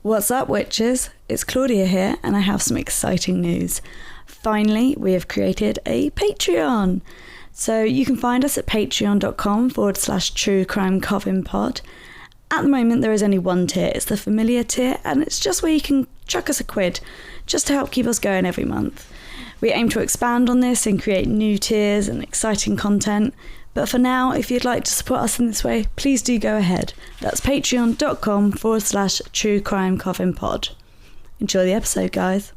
What's up, witches? It's Claudia here, and I have some exciting news. Finally, we have created a Patreon. So you can find us at patreon.com/truecrimecovenpod. At the moment, there is only one tier. It's the familiar tier, and it's just where you can chuck us £1 just to help keep us going every month. We aim to expand on this and create new tiers and exciting content. But for now, if you'd like to support us in this way, please do go ahead. That's patreon.com/truecrimecovenpod. Enjoy the episode, guys.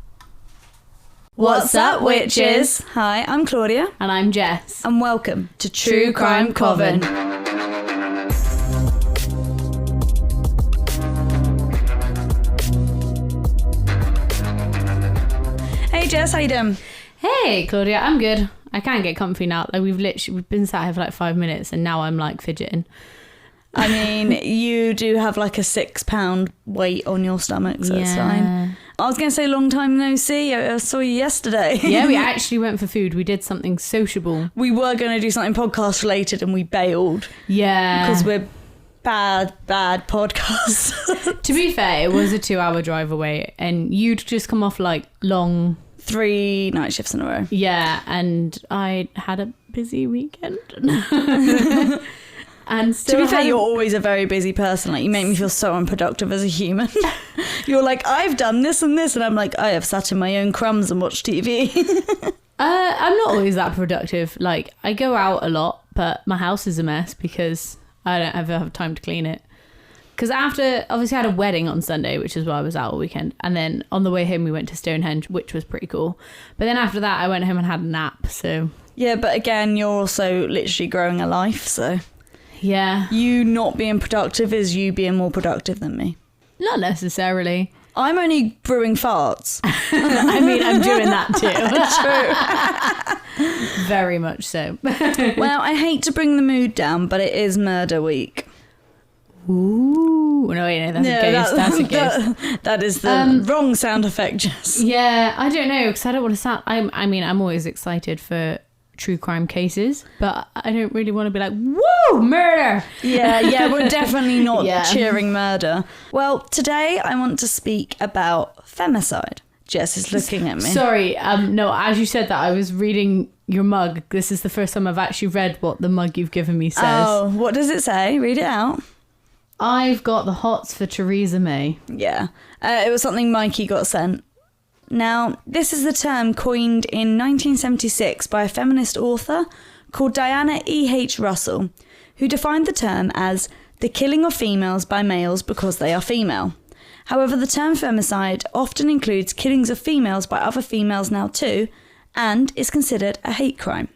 What's up, witches? Hi, I'm Claudia. And I'm Jess. And welcome to True Crime Coven. Hey Jess, how you doing? Hey Claudia, I'm good. I can't get comfy now. Like we've been sat here for like 5 minutes and now I'm like fidgeting. I mean, you do have like a 6 pound weight on your stomach, so it's fine. I was going to say long time no see. I saw you yesterday. Yeah, we actually went for food. We did something sociable. We were going to do something podcast related and we bailed. Yeah. Because we're bad podcasts. To be fair, it was a 2-hour drive away and you'd just come off like long... 3 night shifts in a row. Yeah, and I had a busy weekend. And to be fair, you're always a very busy person. Like, you make me feel so unproductive as a human. You're like, I've done this and this, and I'm like, I have sat in my own crumbs and watched TV. I'm not always that productive. Like, I go out a lot, but my house is a mess because I don't ever have time to clean it. Because obviously I had a wedding on Sunday, which is why I was out all weekend. And then on the way home, we went to Stonehenge, which was pretty cool. But then after that, I went home and had a nap, so... Yeah, but again, you're also literally growing a life, so... Yeah. You not being productive is you being more productive than me. Not necessarily. I'm only brewing farts. I mean, I'm doing that too. True. Very much so. Well, I hate to bring the mood down, but it is murder week. Ooh. No, wait, no, that's a ghost. That is the wrong sound effect, Jess. Yeah, I don't know, because I don't want to sound... I'm always excited for true crime cases, but I don't really want to be like, woo, murder! Yeah, we're definitely not cheering murder. Well, today I want to speak about femicide. Jess is looking at me. Sorry, no, as you said that, I was reading your mug. This is the first time I've actually read what the mug you've given me says. Oh, what does it say? Read it out. I've got the hots for Theresa May. Yeah, it was something Mikey got sent. Now, this is the term coined in 1976 by a feminist author called Diana E.H. Russell, who defined the term as the killing of females by males because they are female. However, the term femicide often includes killings of females by other females now too, and is considered a hate crime.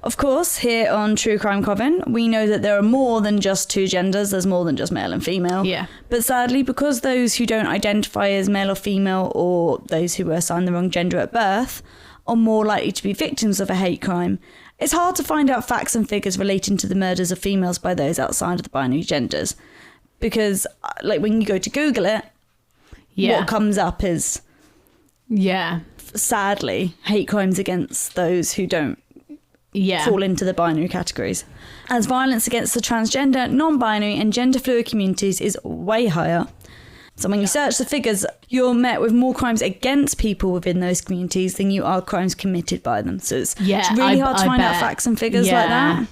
Of course, here on True Crime Coven, we know that there are more than just 2 genders. There's more than just male and female. Yeah. But sadly, because those who don't identify as male or female, or those who were assigned the wrong gender at birth, are more likely to be victims of a hate crime, it's hard to find out facts and figures relating to the murders of females by those outside of the binary genders. Because, like, when you go to Google it, what comes up is, sadly, hate crimes against those who don't fall into the binary categories. As violence against the transgender, non-binary and gender fluid communities is way higher. So when you search the figures, you're met with more crimes against people within those communities than you are crimes committed by them. So it's really hard to find out facts and figures like that.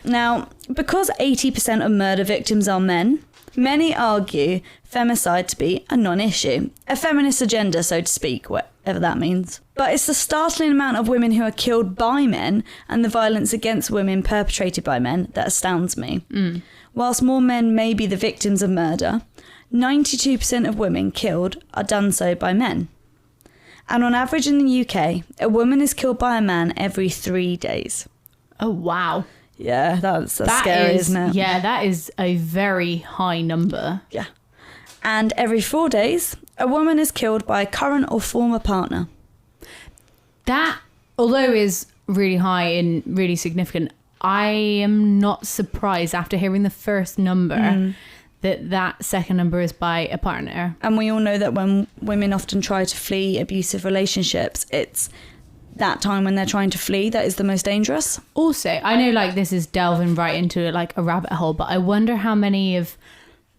Now, because 80% of murder victims are men, many argue femicide to be a non-issue, a feminist agenda, so to speak, whatever that means. But it's the startling amount of women who are killed by men and the violence against women perpetrated by men that astounds me. Whilst more men may be the victims of murder, 92% of women killed are done so by men. And on average in the UK, a woman is killed by a man every 3 days. Oh, wow. Yeah, that's scary, isn't it? Yeah, that is a very high number. Yeah. And every 4 days, a woman is killed by a current or former partner. That, although is really high and really significant, I am not surprised after hearing the first number that second number is by a partner. And we all know that when women often try to flee abusive relationships, it's that time when they're trying to flee that is the most dangerous. Also, I know like this is delving right into like a rabbit hole, but I wonder how many of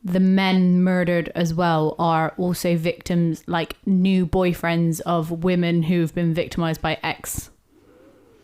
the men murdered as well are also victims, like new boyfriends of women who've been victimized by ex.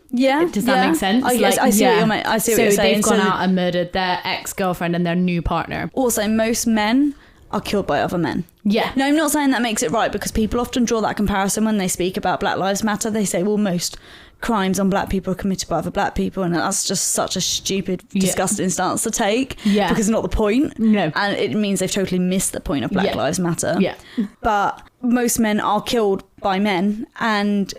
Yeah. Does that make sense? I see what you're saying. So they've gone out and murdered their ex-girlfriend and their new partner. Also, most men are killed by other men. Yeah. No, I'm not saying that makes it right, because people often draw that comparison when they speak about Black Lives Matter. They say, well, most crimes on black people are committed by other black people, and that's just such a stupid, disgusting stance to take, because it's not the point. No. And it means they've totally missed the point of Black Lives Matter. Yeah. But most men are killed by men, and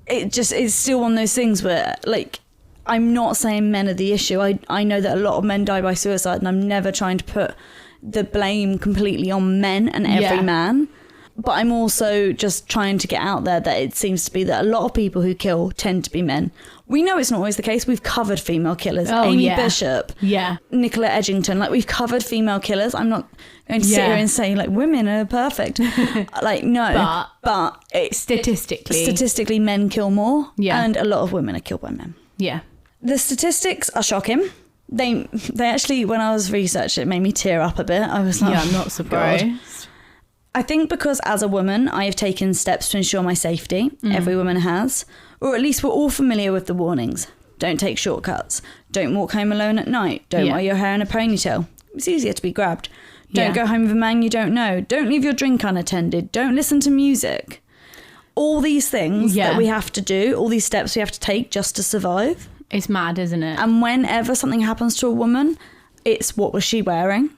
it just is still one of those things where, like, I'm not saying men are the issue. I know that a lot of men die by suicide, and I'm never trying to put the blame completely on men and every man. But I'm also just trying to get out there that it seems to be that a lot of people who kill tend to be men. We know it's not always the case. We've covered female killers. Amy Bishop. Yeah. Nicola Edgington. Like, we've covered female killers. I'm not going to sit here and say, like, women are perfect. Like, no. But statistically, men kill more. Yeah. And a lot of women are killed by men. Yeah. The statistics are shocking. They actually, when I was researching, it made me tear up a bit. I was like, yeah, I'm not surprised. God. I think because as a woman, I have taken steps to ensure my safety. Every woman has. Or at least we're all familiar with the warnings. Don't take shortcuts. Don't walk home alone at night. Don't wear your hair in a ponytail. It's easier to be grabbed. Don't go home with a man you don't know. Don't leave your drink unattended. Don't listen to music. All these things that we have to do, all these steps we have to take just to survive. It's mad, isn't it? And whenever something happens to a woman, it's what was she wearing?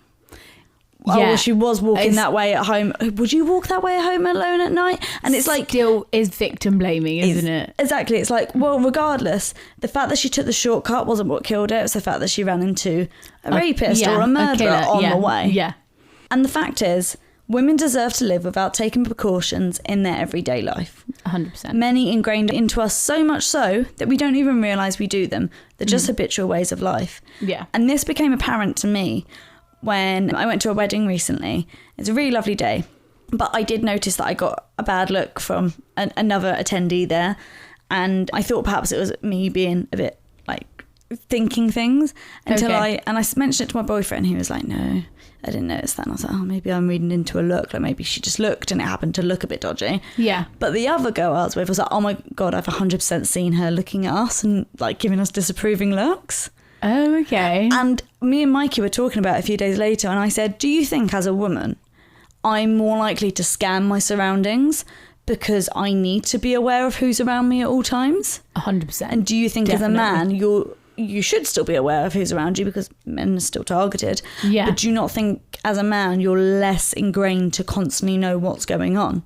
Yeah. Oh, well, she was walking that way at home. Would you walk that way at home alone at night? And it's like... Still is victim blaming, isn't it? Exactly. It's like, well, regardless, the fact that she took the shortcut wasn't what killed her. It was the fact that she ran into a rapist or a murderer on the way. Yeah. And the fact is, women deserve to live without taking precautions in their everyday life. 100%. Many ingrained into us, so much so that we don't even realise we do them. They're just habitual ways of life. Yeah. And this became apparent to me when I went to a wedding recently. It's a really lovely day, but I did notice that I got a bad look from another attendee there, and I thought perhaps it was me being a bit like thinking things until I mentioned it to my boyfriend. He was like, no, I didn't notice that. And I was like, oh, maybe I'm reading into a look, like maybe she just looked and it happened to look a bit dodgy. Yeah. But the other girl I was with was like, oh my God, I've 100% seen her looking at us and like giving us disapproving looks. Oh, okay. And me and Mikey were talking about it a few days later, and I said, do you think as a woman I'm more likely to scan my surroundings because I need to be aware of who's around me at all times? 100%. And do you think Definitely. as a man you should still be aware of who's around you because men are still targeted? Yeah. But do you not think as a man you're less ingrained to constantly know what's going on?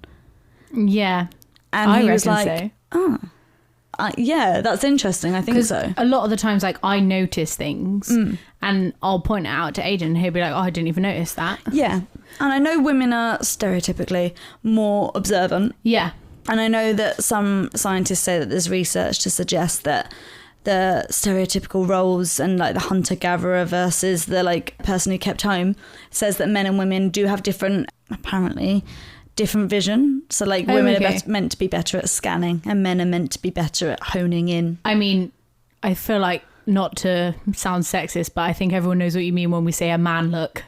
Yeah. And he was like, oh. Yeah, that's interesting. I think so. A lot of the times, like, I notice things and I'll point it out to Aiden and he'll be like, oh, I didn't even notice that. Yeah. And I know women are stereotypically more observant. Yeah. And I know that some scientists say that there's research to suggest that the stereotypical roles and like the hunter-gatherer versus the like person who kept home says that men and women do have different vision. So like women are meant to be better at scanning and men are meant to be better at honing in. I mean, I feel like, not to sound sexist, but I think everyone knows what you mean when we say a man look.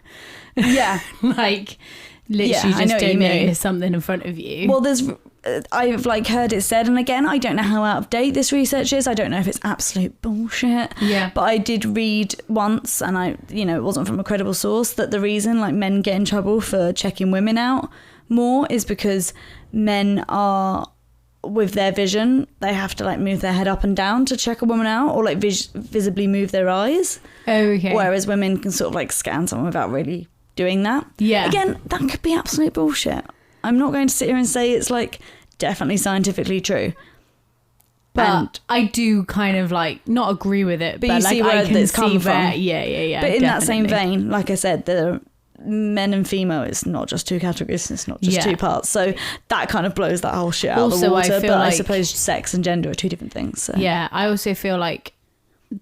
Yeah. Like literally just don't notice something in front of you. Well, I've like heard it said, and again, I don't know how out of date this research is. I don't know if it's absolute bullshit. Yeah. But I did read once, and it wasn't from a credible source, that the reason like men get in trouble for checking women out more is because men are, with their vision, they have to like move their head up and down to check a woman out, or like visibly move their eyes. Oh, okay. Whereas women can sort of like scan someone without really doing that. Yeah. Again, that could be absolute bullshit. I'm not going to sit here and say it's like definitely scientifically true. But I do kind of like not agree with it, but you like see where I can it's come see from. where, yeah. But in that same definitely. vein, like I said, the men and female, it's not just two categories, it's not just two parts. So that kind of blows that whole shit out of the water. But I suppose sex and gender are two different things. So. Yeah, I also feel like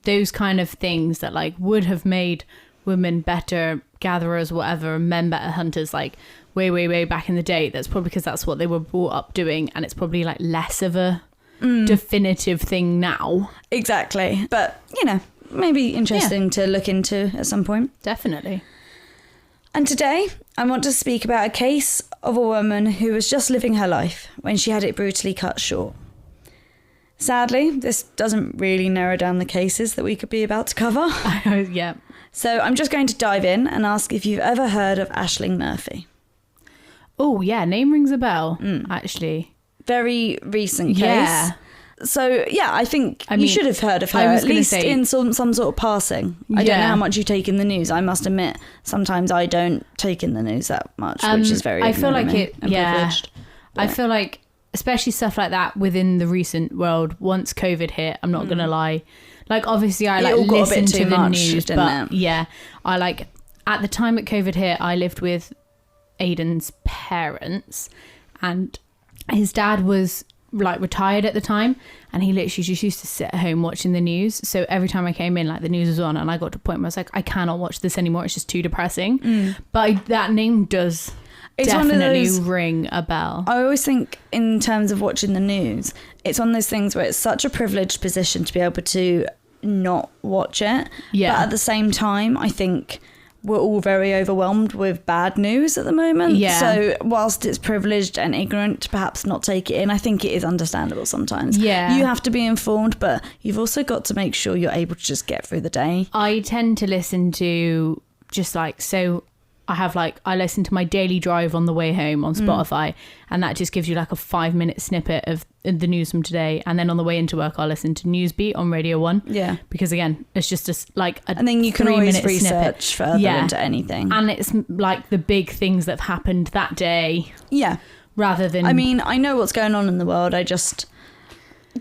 those kind of things that like would have made women better gatherers, whatever, men better hunters, like way back in the day, that's probably because that's what they were brought up doing, and it's probably like less of a definitive thing now. Exactly. But maybe interesting to look into at some point. Definitely. And today, I want to speak about a case of a woman who was just living her life when she had it brutally cut short. Sadly, this doesn't really narrow down the cases that we could be about to cover. Yeah. So I'm just going to dive in and ask if you've ever heard of Aisling Murphy. Oh, yeah, name rings a bell, actually. Very recent case. Yeah. So, yeah, I think you should have heard of her, at least in some sort of passing. I don't know how much you take in the news. I must admit, sometimes I don't take in the news that much, which is very I feel like privileged. I feel like, especially stuff like that within the recent world, once COVID hit, I'm not going to lie. Like, obviously, I listen to the news, but yeah, I at the time that COVID hit, I lived with Aiden's parents, and his dad was retired at the time, and he literally just used to sit at home watching the news. So every time I came in, the news was on, and I got to a point where I was like, I cannot watch this anymore, it's just too depressing. But that name does definitely ring a bell. I always think, in terms of watching the news, it's one of those things where it's such a privileged position to be able to not watch it. But at the same time, I think we're all very overwhelmed with bad news at the moment. So whilst it's privileged and ignorant to perhaps not take it in, I think it is understandable sometimes. You have to be informed, but you've also got to make sure you're able to just get through the day. I tend to listen to I listen to my daily drive on the way home on Spotify, and that just gives you a 5-minute snippet of the news from today. And then on the way into work, I'll listen to Newsbeat on Radio 1. Yeah. Because again, it's just and then you can always research further into anything. And it's the big things that have happened that day. Yeah. Rather than... I mean, I know what's going on in the world. I just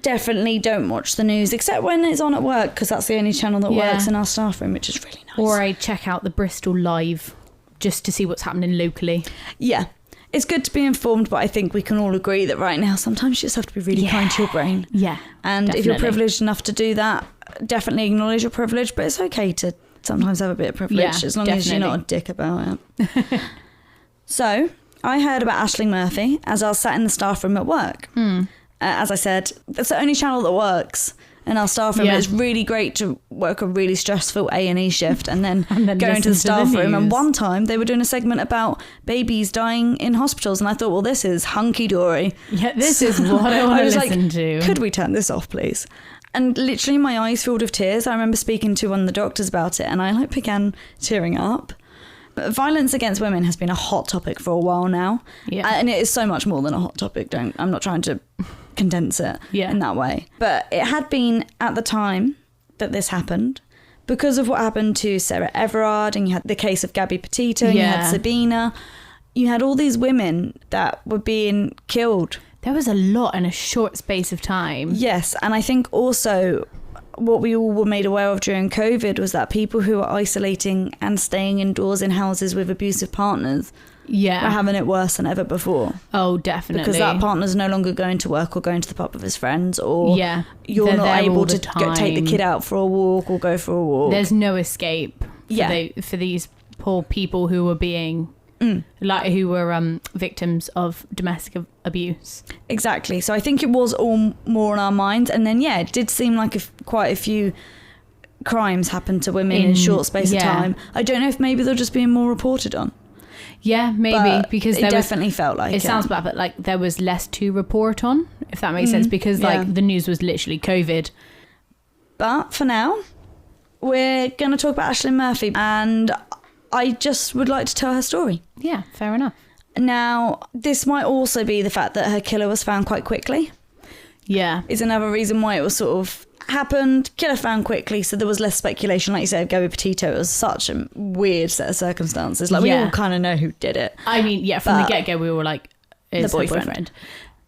definitely don't watch the news, except when it's on at work, because that's the only channel that works in our staff room, which is really nice. Or I check out the Bristol Live just to see what's happening locally. Yeah. It's good to be informed, but I think we can all agree that right now, sometimes you just have to be really kind to your brain. Yeah. And definitely. If you're privileged enough to do that, definitely acknowledge your privilege, but it's okay to sometimes have a bit of privilege, as long as you're not a dick about it. So, I heard about Aisling Murphy as I was sat in the staff room at work. As I said, that's the only channel that works in our staff room. It's really great to work a really stressful A&E shift and then go into the staff room. And one time they were doing a segment about babies dying in hospitals, and I thought, well, this is hunky-dory. Yeah, this is what I want to listen to. Could we turn this off, please? And literally my eyes filled with tears. I remember speaking to one of the doctors about it, and I began tearing up. But violence against women has been a hot topic for a while now. Yeah. And it is so much more than a hot topic. I'm not trying to condense it in that way. But it had been at the time that this happened, because of what happened to Sarah Everard, and you had the case of Gabby Petito, and you had Sabina. You had all these women that were being killed. There was a lot in a short space of time. Yes, and I think also what we all were made aware of during COVID was that people who are isolating and staying indoors in houses with abusive partners were having it worse than ever before. Oh, definitely. Because that partner's no longer going to work or going to the pub with his friends, or you're not able to take the kid out for a walk or go for a walk. There's no escape for these poor people who were being who were victims of domestic abuse. Exactly. So I think it was all more on our minds, and then it did seem like quite a few crimes happened to women in a short space of time. I don't know if maybe they're just being more reported on. Yeah, maybe, but because it definitely felt like it sounds bad, but there was less to report on, if that makes sense, because the news was literally COVID. But for now, we're going to talk about Aisling Murphy, and I just would like to tell her story. Yeah, fair enough. Now, this might also be the fact that her killer was found quite quickly. Yeah. Is another reason why it was sort of happened, killer found quickly, so there was less speculation. Like you said, Gabby Petito, it was such a weird set of circumstances. We all kind of know who did it. I mean, from the get-go, we were like, it's the boyfriend.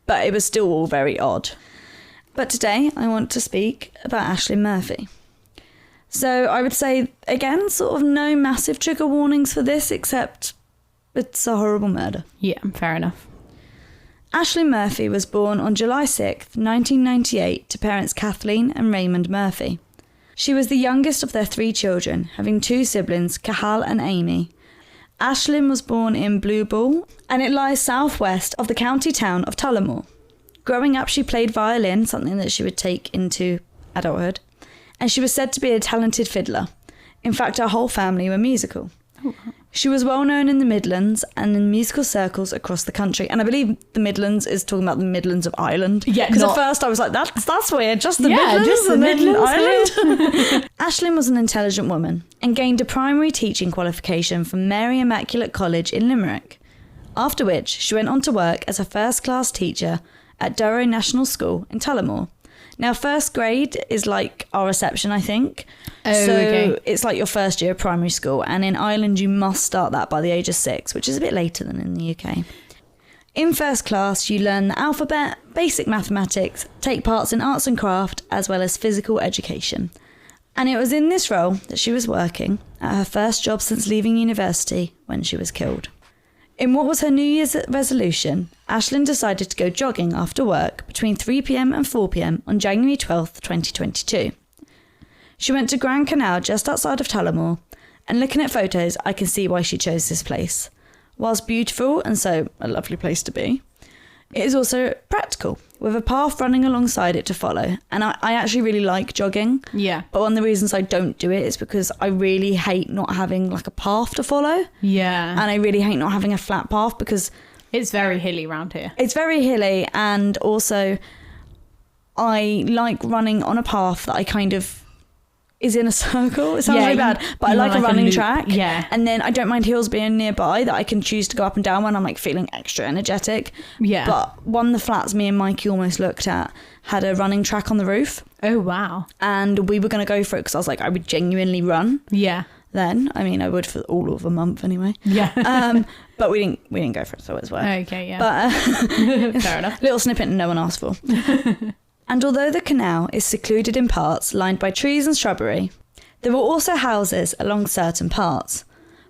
But it was still all very odd. But today, I want to speak about Aisling Murphy. So I would say, again, sort of no massive trigger warnings for this, except it's a horrible murder. Yeah, fair enough. Aisling Murphy was born on July 6th, 1998, to parents Kathleen and Raymond Murphy. She was the youngest of their 3 children, having 2 siblings, Cahal and Amy. Aisling was born in Blue Ball, and it lies southwest of the county town of Tullamore. Growing up, she played violin, something that she would take into adulthood, and she was said to be a talented fiddler. In fact, her whole family were musical. She was well known in the Midlands and in musical circles across the country. And I believe the Midlands is talking about the Midlands of Ireland. Yeah, because at first I was like, that's weird. Just the Yeah, Midlands just the and then Midlands, Ireland. Aisling was an intelligent woman and gained a primary teaching qualification from Mary Immaculate College in Limerick. After which, she went on to work as a first-class teacher at Durrow National School in Tullamore. Now, first grade is like our reception, I think. Oh, so okay. it's like your first year of primary school. And in Ireland, you must start that by the age of 6, which is a bit later than in the UK. In first class, you learn the alphabet, basic mathematics, take parts in arts and craft, as well as physical education. And it was in this role that she was working at her first job since leaving university when she was killed. In what was her New Year's resolution, Aisling decided to go jogging after work between 3 p.m. and 4 p.m. on January 12th, 2022. She went to Grand Canal just outside of Tullamore, and looking at photos, I can see why she chose this place. Whilst beautiful and so a lovely place to be, it is also practical, with a path running alongside it to follow. And I actually really like jogging. Yeah. But one of the reasons I don't do it is because I really hate not having like a path to follow. Yeah. And I really hate not having a flat path because It's very hilly around here. it's very hilly, and also I like running on a path that I kind of is in a circle. It sounds really bad, but I like a running track. Yeah. And then I don't mind hills being nearby that I can choose to go up and down when I'm like feeling extra energetic. Yeah. But one of the flats me and Mikey almost looked at had a running track on the roof, Oh, wow. and we were going to go for it because I was like, I would genuinely run Yeah. then. I mean, I would for all of a month anyway. Yeah. But we didn't go for it, so it was worth. Okay, yeah. But Fair enough. little snippet no one asked for. And although the canal is secluded in parts lined by trees and shrubbery, there were also houses along certain parts.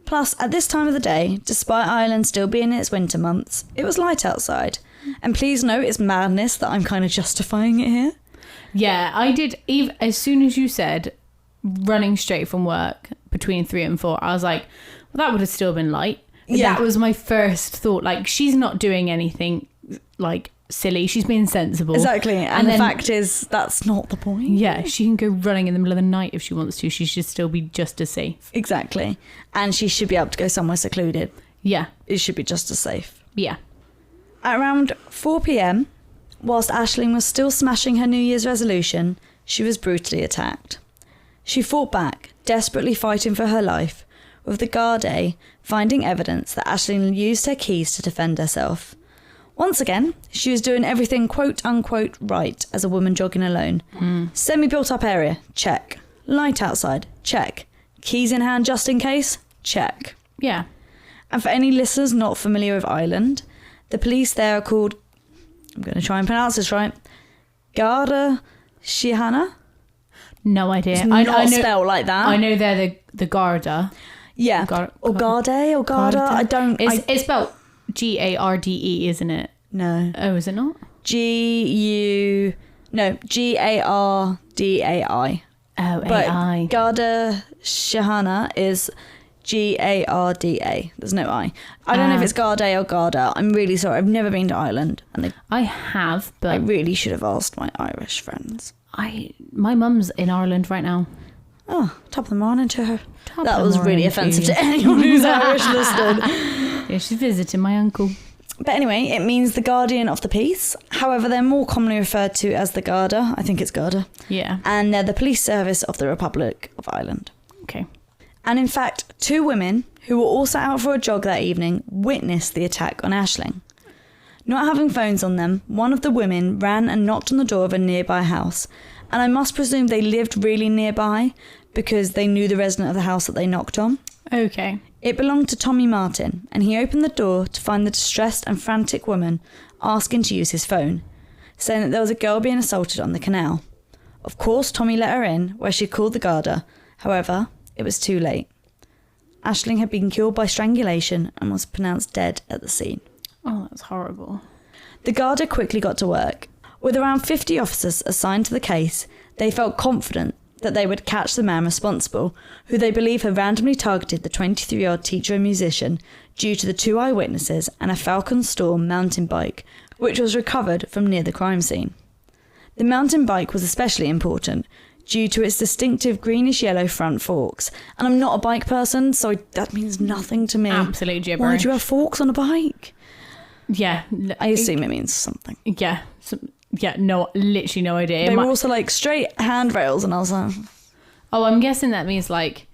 Plus, at this time of the day, despite Ireland still being in its winter months, it was light outside. And please note it's madness that I'm kind of justifying it here. Yeah, I did. As soon as you said running straight from work between 3 and 4, I was like, well, that would have still been light. Yeah. That was my first thought. Like, she's not doing anything like silly. She's being sensible. Exactly. And the then, fact is, that's not the point. yeah, she can go running in the middle of the night if she wants to. She should still be just as safe. Exactly. And she should be able to go somewhere secluded. Yeah. It should be just as safe. Yeah. At around 4 p.m, whilst Aisling was still smashing her New Year's resolution, she was brutally attacked. She fought back, desperately fighting for her life, with the Gardaí finding evidence that Aisling used her keys to defend herself. Once again, she was doing everything quote-unquote right as a woman jogging alone. Semi-built up area, check. Light outside, check. Keys in hand just in case, check. Yeah. And for any listeners not familiar with Ireland, the police there are called, I'm going to try and pronounce this right, Garda Síochána. No idea. It's not spelled like that. I know they're the Garda. Yeah. or Gardaí or Garda. I don't... It's spelled Garde, isn't it? No. Oh, is it not? Gardai. Oh, But AI. Garda Síochána is Garda. There's no I. I don't know if it's Gardaí or Garda. I'm really sorry. I've never been to Ireland, and I have, but I really should have asked my Irish friends. my mum's in Ireland right now. Oh, top of the morning to her. Top That of the was really morning offensive you. to anyone who's Irish listening. Yeah, she's visiting my uncle. But anyway, it means the guardian of the peace. However, they're more commonly referred to as the Garda. I think it's Garda. Yeah. And they're the police service of the Republic of Ireland. Okay. And in fact, 2 women who were also out for a jog that evening witnessed the attack on Aisling. Not having phones on them, one of the women ran and knocked on the door of a nearby house. And I must presume they lived really nearby because they knew the resident of the house that they knocked on. Okay. It belonged to Tommy Martin, and he opened the door to find the distressed and frantic woman asking to use his phone, saying that there was a girl being assaulted on the canal. Of course, Tommy let her in, where she called the Garda. However, it was too late. Aisling had been killed by strangulation and was pronounced dead at the scene. Oh, that's horrible. The Garda quickly got to work. With around 50 officers assigned to the case, they felt confident that they would catch the man responsible, who they believe had randomly targeted the 23-year-old teacher and musician due to the 2 eyewitnesses and a Falcon Storm mountain bike, which was recovered from near the crime scene. The mountain bike was especially important due to its distinctive greenish-yellow front forks. And I'm not a bike person, so that means nothing to me. Absolute gibberish. Why do you have forks on a bike? Yeah. I assume it means something. Yeah. No, literally no idea. They were also like straight handrails, and I was like... Oh, I'm guessing that means like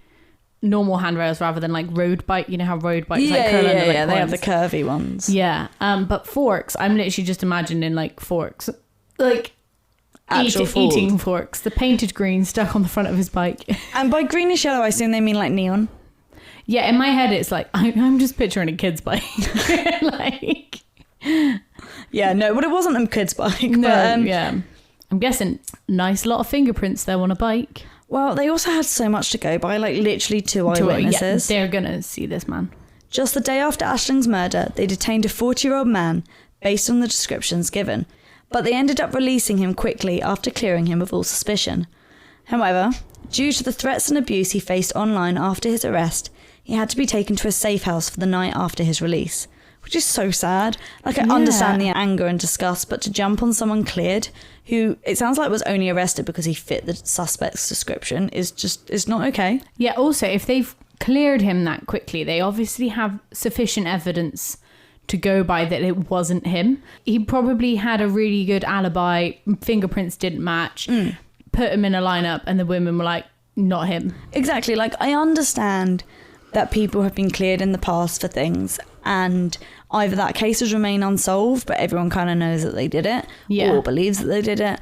normal handrails rather than like road bike. You know how road bikes like curl under like they have the curvy ones. Yeah. But forks, I'm literally just imagining like forks. Like eating forks. The painted green stuck on the front of his bike. And by greenish yellow, I assume they mean like neon. Yeah, in my head, it's like, I'm just picturing a kid's bike. Like... Yeah, no, but it wasn't a kid's bike. No, but, yeah. I'm guessing nice lot of fingerprints though on a bike. Well, they also had so much to go by, like literally 2 eyewitnesses. Yeah, they're going to see this man. Just the day after Aisling's murder, they detained a 40-year-old man based on the descriptions given, but they ended up releasing him quickly after clearing him of all suspicion. However, due to the threats and abuse he faced online after his arrest, he had to be taken to a safe house for the night after his release, which is so sad. Like, I understand the anger and disgust, but to jump on someone cleared, who it sounds like was only arrested because he fit the suspect's description, is not okay. Yeah, also, if they've cleared him that quickly, they obviously have sufficient evidence to go by that it wasn't him. He probably had a really good alibi, fingerprints didn't match, put him in a lineup, and the women were like, not him. Exactly. Like, I understand that people have been cleared in the past for things, and either that cases remain unsolved, but everyone kind of knows that they did it, or believes that they did it,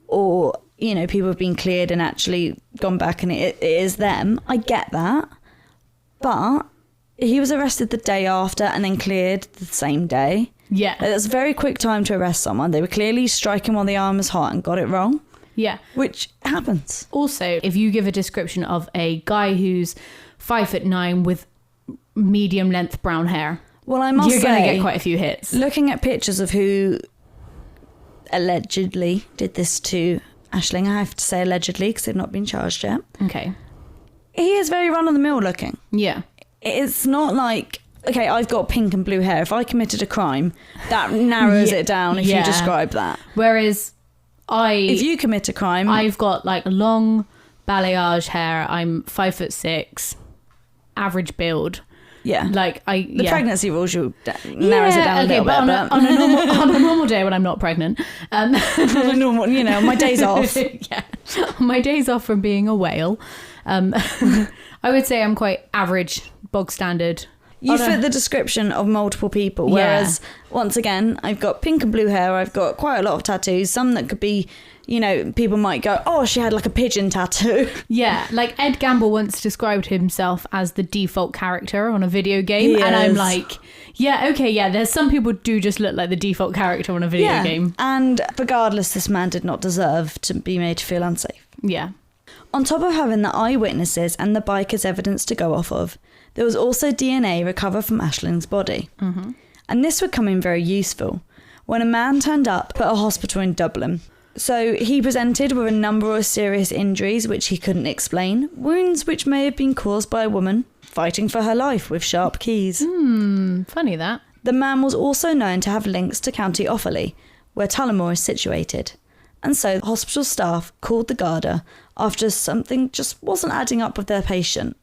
or, you know, people have been cleared and actually gone back and it is them. I get that. But he was arrested the day after and then cleared the same day. Yeah. That's a very quick time to arrest someone. They were clearly striking while the iron was hot and got it wrong. Yeah. Which happens. Also, if you give a description of a guy who's 5'9" with medium length brown hair, well, I must say, you're going to get quite a few hits. Looking at pictures of who allegedly did this to Aisling, I have to say allegedly because they've not been charged yet. Okay. He is very run-of-the-mill looking. Yeah. It's not like, okay, I've got pink and blue hair. If I committed a crime, that narrows it down if you describe that. Whereas if you commit a crime... I've got like long balayage hair. I'm 5'6", average build. Yeah. Like the pregnancy rules narrows it down a little bit. But on a normal day when I'm not pregnant. On a normal, you know, my days off. Yeah. On my days off from being a whale. I would say I'm quite average, bog standard. You fit the description of multiple people, whereas, once again, I've got pink and blue hair, I've got quite a lot of tattoos, some that could be, you know, people might go, oh, she had like a pigeon tattoo. Yeah, like Ed Gamble once described himself as the default character on a video game, and I'm like, yeah, okay, yeah, there's some people do just look like the default character on a video game. And regardless, this man did not deserve to be made to feel unsafe. Yeah. On top of having the eyewitnesses and the bike as evidence to go off of, there was also DNA recovered from Aisling's body. Mm-hmm. And this would come in very useful when a man turned up at a hospital in Dublin. So he presented with a number of serious injuries which he couldn't explain, wounds which may have been caused by a woman fighting for her life with sharp keys. Funny that. The man was also known to have links to County Offaly, where Tullamore is situated. And so the hospital staff called the Garda after something just wasn't adding up with their patient.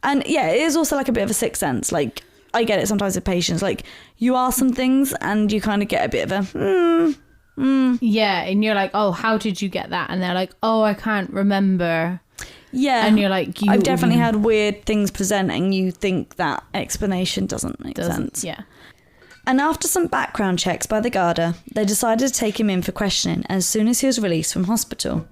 And yeah, it is also like a bit of a sixth sense. Like, I get it sometimes with patients. Like, you ask some things and you kind of get a bit of a, Yeah, and you're like, oh, how did you get that? And they're like, oh, I can't remember. Yeah. And you're like, I've definitely had weird things presenting. You think that explanation doesn't make sense. Yeah. And after some background checks by the Garda, they decided to take him in for questioning as soon as he was released from hospital.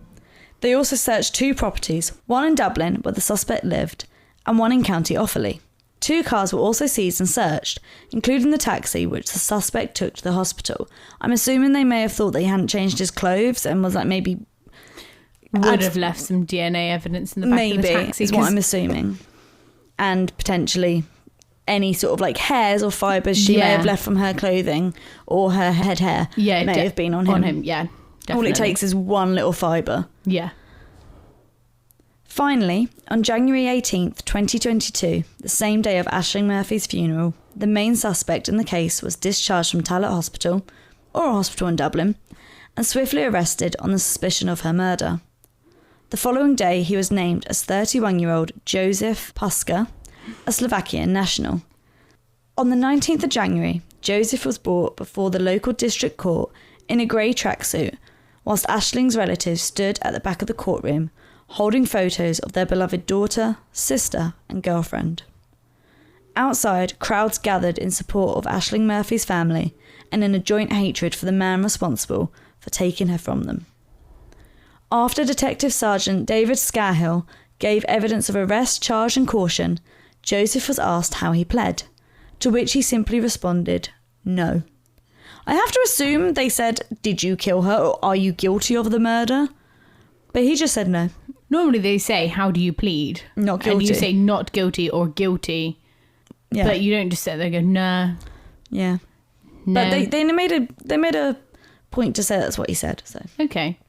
They also searched 2 properties, one in Dublin where the suspect lived, and one in County Offaly. 2 cars were also seized and searched, including the taxi which the suspect took to the hospital. I'm assuming they may have thought that he hadn't changed his clothes and was like maybe... Would have left some DNA evidence in the back of the taxi. Maybe, is what I'm assuming. And potentially any sort of like hairs or fibres she may have left from her clothing or her head hair may have been on him. Yeah, definitely. All it takes is one little fibre. Yeah. Finally, on January 18th, 2022, the same day of Aisling Murphy's funeral, the main suspect in the case was discharged from Tallaght Hospital, or a hospital in Dublin, and swiftly arrested on the suspicion of her murder. The The following day, he was named as 31-year-old Joseph Puska, a Slovakian national. On the 19th of January, Joseph was brought before the local district court in a grey tracksuit, whilst Aisling's relatives stood at the back of the courtroom, holding photos of their beloved daughter, sister, and girlfriend. Outside, crowds gathered in support of Aisling Murphy's family and in a joint hatred for the man responsible for taking her from them. After Detective Sergeant David Scahill gave evidence of arrest, charge and caution, Joseph was asked how he pled, to which he simply responded, no. I have to assume they said, did you kill her or are you guilty of the murder? But he just said no. Normally they say, how do you plead? Not guilty. And you say not guilty or guilty. Yeah. But you don't just sit there and go, no. Yeah. No. But they made a point to say that's what he said. So okay.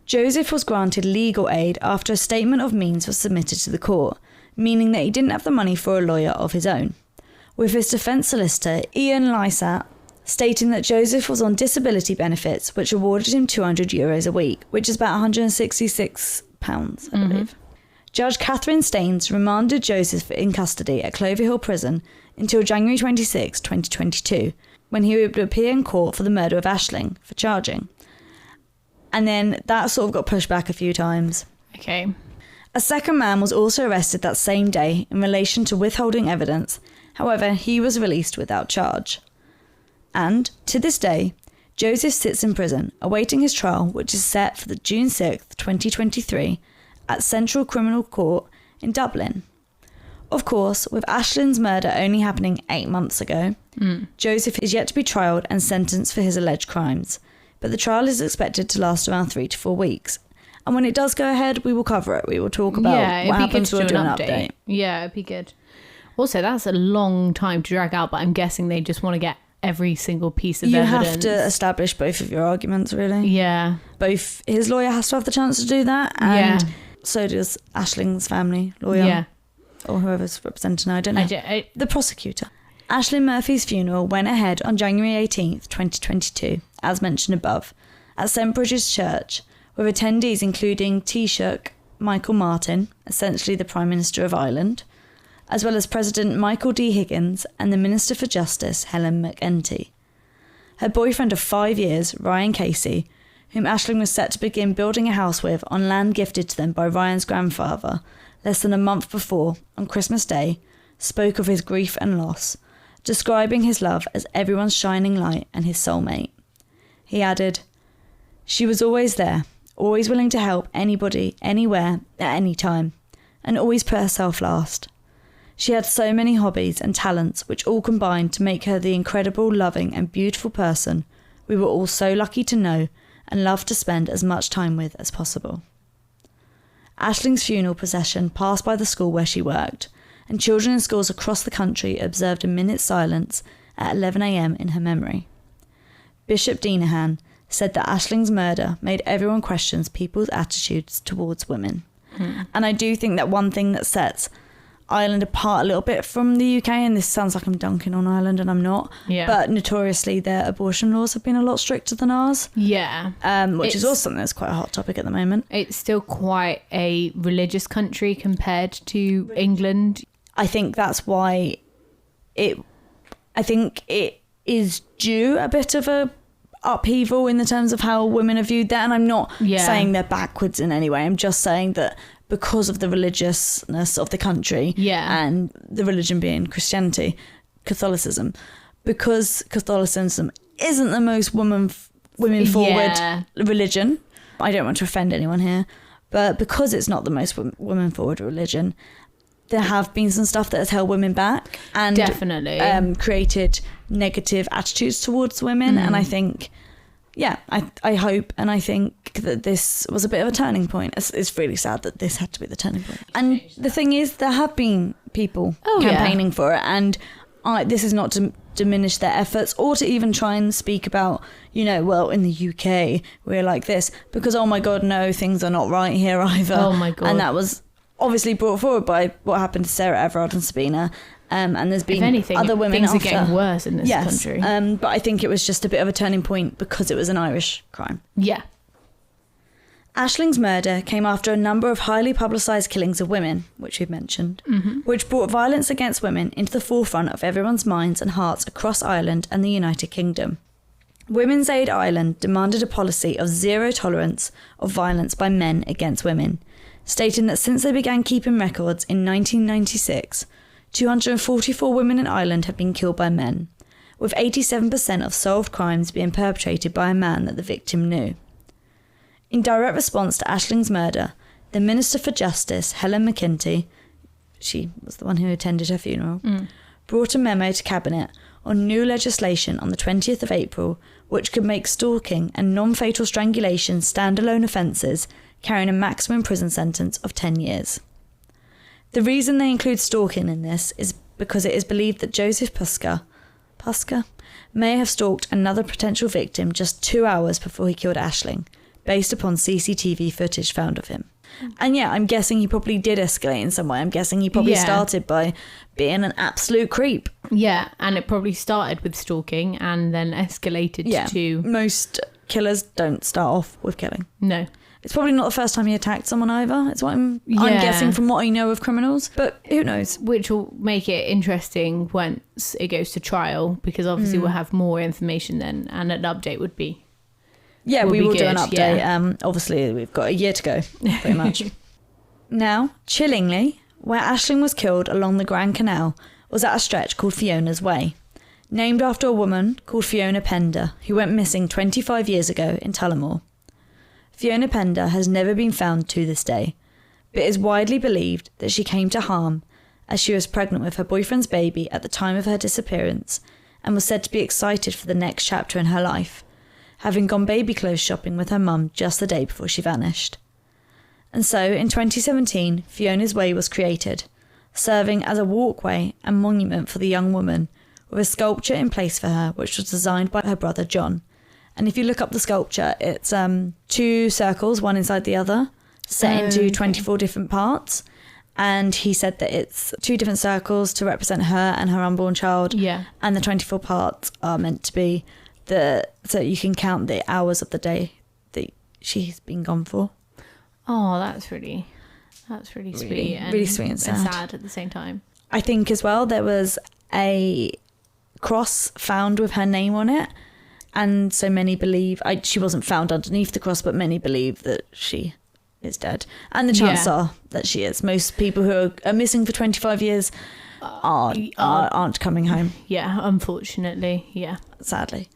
Joseph was granted legal aid after a statement of means was submitted to the court, meaning that he didn't have the money for a lawyer of his own, with his defence solicitor, Ian Lysat, stating that Joseph was on disability benefits, which awarded him €200 a week, which is about £166, I believe. Judge Catherine Staines remanded Joseph in custody at Cloverhill Prison until January 26, 2022, when he would appear in court for the murder of Aisling for charging. And then that sort of got pushed back a few times. Okay. A second man was also arrested that same day in relation to withholding evidence. However, he was released without charge. And, to this day, Joseph sits in prison, awaiting his trial, which is set for the June 6th, 2023, at Central Criminal Court in Dublin. Of course, with Aisling's murder only happening 8 months ago, Joseph is yet to be trialled and sentenced for his alleged crimes, but the trial is expected to last around 3 to 4 weeks. And when it does go ahead, we will cover it. We will talk about what happens. We'll do an update. Yeah, it'd be good. Also, that's a long time to drag out, but I'm guessing they just want to get every single piece of evidence. You have to establish both of your arguments, really. Yeah. Both his lawyer has to have the chance to do that, and so does Aisling's family lawyer. Yeah. Or whoever's representing her, I don't know. The prosecutor. Aisling Murphy's funeral went ahead on January 18th, 2022, as mentioned above, at St Bridget's Church, with attendees including Taoiseach Michael Martin, essentially the Prime Minister of Ireland, as well as President Michael D. Higgins and the Minister for Justice, Helen McEntee. Her boyfriend of 5 years, Ryan Casey, whom Aisling was set to begin building a house with on land gifted to them by Ryan's grandfather less than a month before, on Christmas Day, spoke of his grief and loss, describing his love as everyone's shining light and his soulmate. He added, "She was always there, always willing to help anybody, anywhere, at any time, and always put herself last. She had so many hobbies and talents which all combined to make her the incredible, loving and beautiful person we were all so lucky to know and love to spend as much time with as possible." Aisling's funeral procession passed by the school where she worked, and children in schools across the country observed a minute's silence at 11 a.m. in her memory. Bishop Deenahan said that Aisling's murder made everyone question people's attitudes towards women. And I do think that one thing that sets Ireland apart a little bit from the UK, and this sounds like I'm dunking on Ireland and I'm not, but notoriously their abortion laws have been a lot stricter than ours. Yeah. Which is also something that's quite a hot topic at the moment. It's still quite a religious country compared to England. I think that's why I think it is due a bit of a upheaval in the terms of how women are viewed there. And I'm not saying they're backwards in any way. I'm just saying that because of the religiousness of the country and the religion being Christianity, Catholicism, because Catholicism isn't the most women forward religion. I don't want to offend anyone here, but because it's not the most women forward religion, there have been some stuff that has held women back and definitely created negative attitudes towards women. And I think, I hope and I think that this was a bit of a turning point. It's really sad that this had to be the turning point. And the thing is, there have been people campaigning for it, and this is not to diminish their efforts or to even try and speak about, well, in the UK we're like this, because oh my god, no, things are not right here either. Oh my god. And that was obviously brought forward by what happened to Sarah Everard and Sabina, and there's been other women things after. Are getting worse in this country. But I think it was just a bit of a turning point because it was an Irish crime. Yeah. Aisling's murder came after a number of highly publicised killings of women, which we've mentioned, which brought violence against women into the forefront of everyone's minds and hearts across Ireland and the United Kingdom. Women's Aid Ireland demanded a policy of zero tolerance of violence by men against women, stating that since they began keeping records in 1996, 244 women in Ireland have been killed by men, with 87% of solved crimes being perpetrated by a man that the victim knew. In direct response to Aisling's murder, the Minister for Justice, Helen McEntee, she was the one who attended her funeral, brought a memo to Cabinet on new legislation on the 20th of April, which could make stalking and non-fatal strangulation standalone offences carrying a maximum prison sentence of 10 years. The reason they include stalking in this is because it is believed that Joseph Puska may have stalked another potential victim just 2 hours before he killed Aisling, based upon CCTV footage found of him. And yeah, I'm guessing he probably did escalate in some way. I'm guessing he probably started by being an absolute creep. Yeah, and it probably started with stalking and then escalated to... Most killers don't start off with killing. No. It's probably not the first time he attacked someone either. It's what I'm guessing from what I know of criminals. But who knows? Which will make it interesting once it goes to trial, because obviously we'll have more information then, and an update would be... Yeah, we will do an update. Yeah. Obviously, we've got a year to go, pretty much. Now, chillingly, where Aisling was killed along the Grand Canal was at a stretch called Fiona's Way, named after a woman called Fiona Pender, who went missing 25 years ago in Tullamore. Fiona Pender has never been found to this day, but it is widely believed that she came to harm as she was pregnant with her boyfriend's baby at the time of her disappearance and was said to be excited for the next chapter in her life, having gone baby clothes shopping with her mum just the day before she vanished. And so, in 2017, Fiona's Way was created, serving as a walkway and monument for the young woman, with a sculpture in place for her, which was designed by her brother John. And if you look up the sculpture, it's 2 circles, one inside the other, set into 24 different parts. And he said that it's 2 different circles to represent her and her unborn child. Yeah. And the 24 parts are meant to be so you can count the hours of the day that she's been gone for. Oh, that's really sweet. And really sweet and sad at the same time. I think as well there was a cross found with her name on it, and so many believe she wasn't found underneath the cross, but many believe that she is dead, and the chances are that she is. Most people who are missing for 25 years aren't coming home. Yeah, unfortunately, yeah, sadly.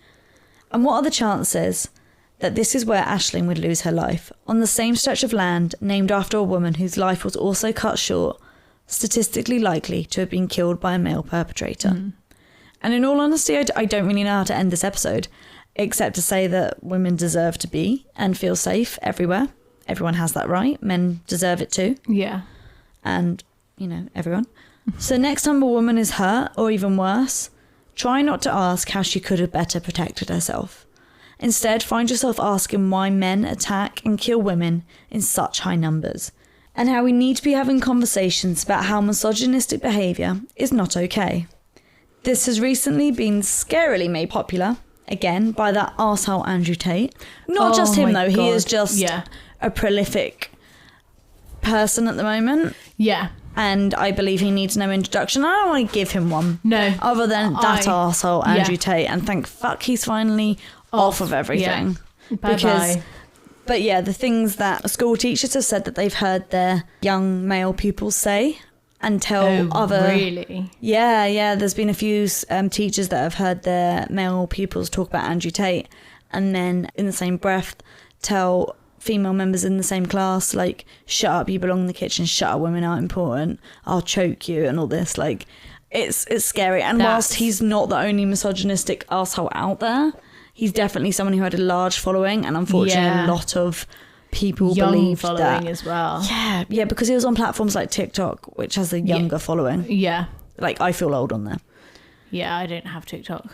And what are the chances that this is where Aisling would lose her life, on the same stretch of land named after a woman whose life was also cut short, statistically likely to have been killed by a male perpetrator? And in all honesty, I don't really know how to end this episode, except to say that women deserve to be and feel safe everywhere. Everyone has that right. Men deserve it too. Yeah. And, everyone. So next time a woman is hurt, or even worse, try not to ask how she could have better protected herself. Instead, find yourself asking why men attack and kill women in such high numbers, and how we need to be having conversations about how misogynistic behaviour is not okay. This has recently been scarily made popular, again, by that arsehole Andrew Tate. Not just him, though. God. He is just a prolific person at the moment. Yeah. And I believe he needs no introduction. I don't want to give him one. No. Other than that arsehole Andrew Tate. And thank fuck he's finally off of everything. Yeah. Bye-bye. But yeah, the things that school teachers have said that they've heard their young male pupils say and tell other... Really? Yeah. There's been a few teachers that have heard their male pupils talk about Andrew Tate, and then in the same breath tell female members in the same class, like, shut up, you belong in the kitchen, shut up, women aren't important, I'll choke you, and all this. Like, it's scary. And whilst he's not the only misogynistic asshole out there, he's definitely someone who had a large following, and unfortunately a lot of people believe that as well. Yeah, because he was on platforms like TikTok, which has a younger following. Yeah. Like, I feel old on there. Yeah, I don't have TikTok.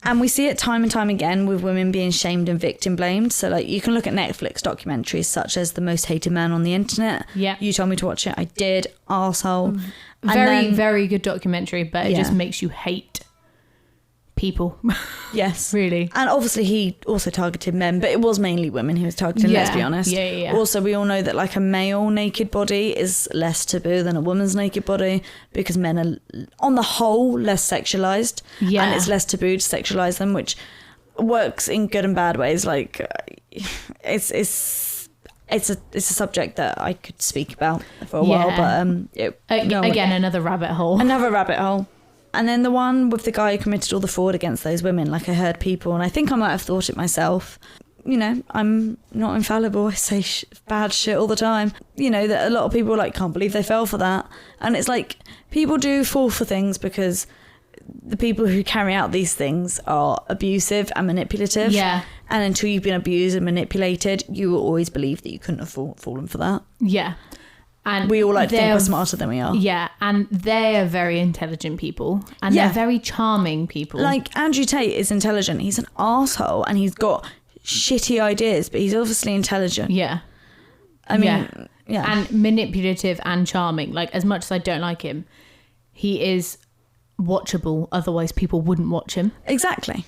And we see it time and time again with women being shamed and victim blamed. So, like, you can look at Netflix documentaries such as The Most Hated Man on the Internet. Yeah. You told me to watch it. I did. Arsehole. Very good documentary, but it just makes you hate people. Yes. Really. And obviously he also targeted men, but it was mainly women he was targeting, let's be honest. Yeah. Also, we all know that like a male naked body is less taboo than a woman's naked body because men are, on the whole, less sexualized. Yeah. And it's less taboo to sexualize them, which works in good and bad ways. Like, it's a subject that I could speak about for a while, but again, another rabbit hole. Another rabbit hole. And then the one with the guy who committed all the fraud against those women, like I heard people, and I think I might have thought it myself. You know, I'm not infallible. I say bad shit all the time. You know, that a lot of people like can't believe they fell for that. And it's like people do fall for things because the people who carry out these things are abusive and manipulative. Yeah. And until you've been abused and manipulated, you will always believe that you couldn't have fallen for that. Yeah. And we all like to think we're smarter than we are. Yeah, and they are very intelligent people. And they're very charming people. Like, Andrew Tate is intelligent. He's an arsehole and he's got shitty ideas, but he's obviously intelligent. Yeah. I mean, yeah. And manipulative and charming. Like, as much as I don't like him, he is watchable. Otherwise, people wouldn't watch him. Exactly.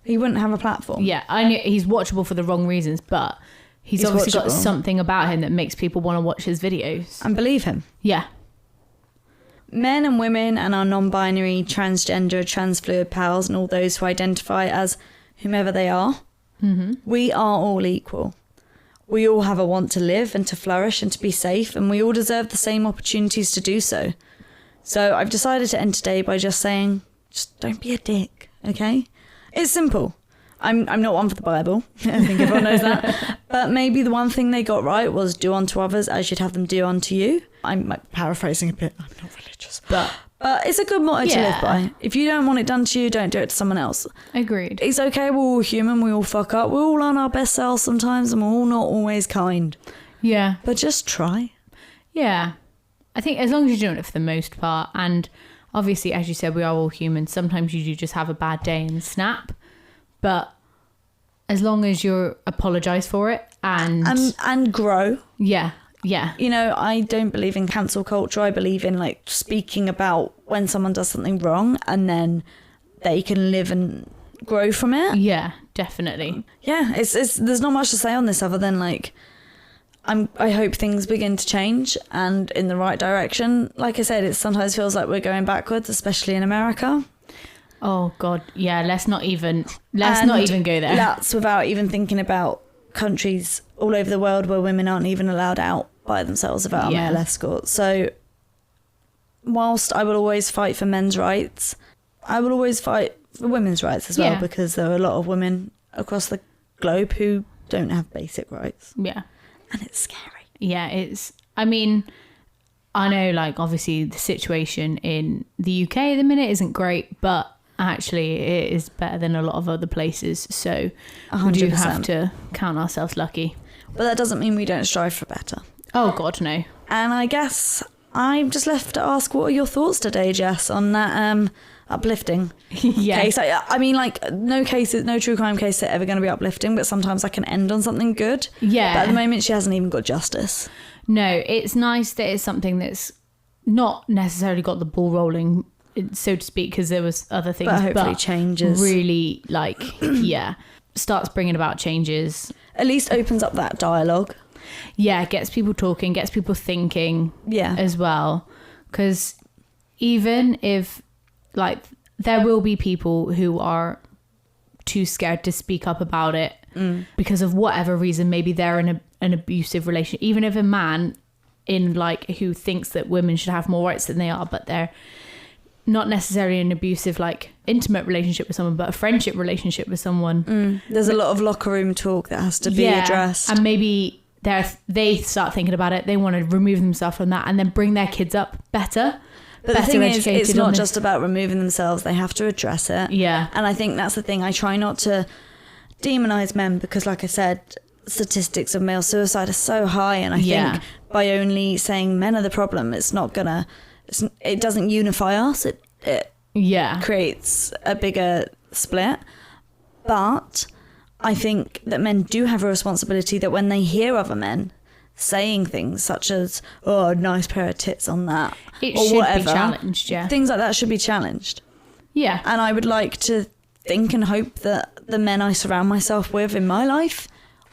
He wouldn't have a platform. Yeah, I know he's watchable for the wrong reasons, but... He's obviously got something about him that makes people want to watch his videos. And believe him. Yeah. Men and women and our non-binary, transgender, transfluid pals and all those who identify as whomever they are, we are all equal. We all have a want to live and to flourish and to be safe, and we all deserve the same opportunities to do so. So I've decided to end today by just saying, just don't be a dick, okay? It's simple. I'm not one for the Bible. I think everyone knows that. But maybe the one thing they got right was do unto others as you'd have them do unto you. I'm like paraphrasing a bit. I'm not religious. But it's a good motto to live by. If you don't want it done to you, don't do it to someone else. Agreed. It's okay. We're all human. We all fuck up. We're all on our best selves sometimes and we're all not always kind. Yeah. But just try. Yeah. I think as long as you're doing it for the most part. And obviously, as you said, we are all human. Sometimes you do just have a bad day and snap. But as long as you apologise for it and grow. Yeah. You know, I don't believe in cancel culture. I believe in like speaking about when someone does something wrong and then they can live and grow from it. Yeah, definitely. Yeah, it's there's not much to say on this other than like I hope things begin to change and in the right direction. Like I said, it sometimes feels like we're going backwards, especially in America. Oh God, yeah. Let's not even go there. That's without even thinking about countries all over the world where women aren't even allowed out by themselves without a male escort. So, whilst I will always fight for men's rights, I will always fight for women's rights as well because there are a lot of women across the globe who don't have basic rights. Yeah, and it's scary. Yeah, it's. I mean, I know, like obviously the situation in the UK at the minute isn't great, but actually it is better than a lot of other places, so 100%. We do have to count ourselves lucky. But that doesn't mean we don't strive for better. Oh God, no. And I guess I'm just left to ask, what are your thoughts today, Jess, on that uplifting case? I mean, like, no true crime case are ever going to be uplifting, but sometimes I can end on something good. Yeah. But at the moment, she hasn't even got justice. No, it's nice that it's something that's not necessarily got the ball rolling, so to speak, because there was other things, but hopefully changes. Really, like, starts bringing about changes. At least opens up that dialogue. Yeah, gets people talking, gets people thinking. As well, because even if, like, there will be people who are too scared to speak up about it because of whatever reason. Maybe they're in an abusive relationship. Even if a man in like who thinks that women should have more rights than they are, but they're not necessarily an abusive, like, intimate relationship with someone, but a friendship relationship with someone. There's a lot of locker room talk that has to be addressed. And maybe they start thinking about it. They want to remove themselves from that and then bring their kids up better. But the thing is, it's not just about removing themselves. They have to address it. Yeah. And I think that's the thing. I try not to demonise men because, like I said, statistics of male suicide are so high. And I think by only saying men are the problem, it's not going to... It doesn't unify us. It creates a bigger split. But I think that men do have a responsibility that when they hear other men saying things such as, oh, nice pair of tits on that, it or should whatever, be challenged. Yeah, things like that should be challenged. Yeah. And I would like to think and hope that the men I surround myself with in my life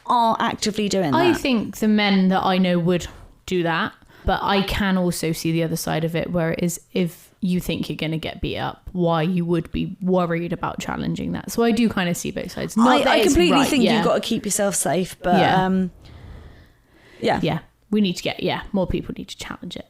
are actively doing that. I think the men that I know would do that, but I can also see the other side of it, where it is, if you think you're going to get beat up, why you would be worried about challenging that. So I do kind of see both sides. I completely think you've got to keep yourself safe, but yeah, we need to get more people need to challenge it.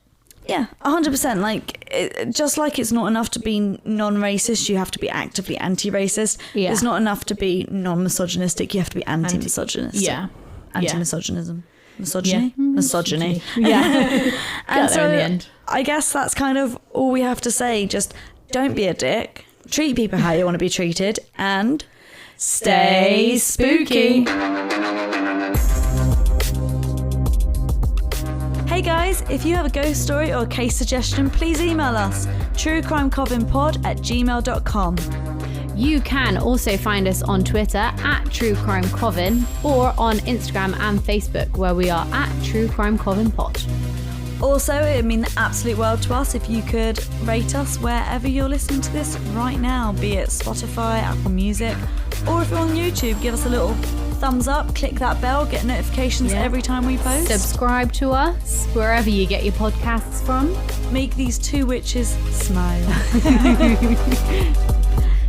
Yeah, 100%. Like, just like it's not enough to be non-racist, you have to be actively anti-racist. Yeah. It's not enough to be non-misogynistic, you have to be anti-misogynistic. Yeah. Anti-misogynism. Misogyny? Yeah. Misogyny. Yeah. And so in the end. I guess that's kind of all we have to say. Just don't be a dick. Treat people how you want to be treated. And stay spooky. Hey guys, if you have a ghost story or a case suggestion, please email us, truecrimecovenpod@gmail.com. You can also find us on Twitter @truecrimecoven or on Instagram and Facebook, where we are @truecrimecovenpod. Also, it would mean the absolute world to us if you could rate us wherever you're listening to this right now, be it Spotify, Apple Music, or if you're on YouTube, give us a little thumbs up, click that bell, get notifications every time we post. Subscribe to us wherever you get your podcasts from. Make these two witches smile.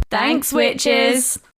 Thanks, witches.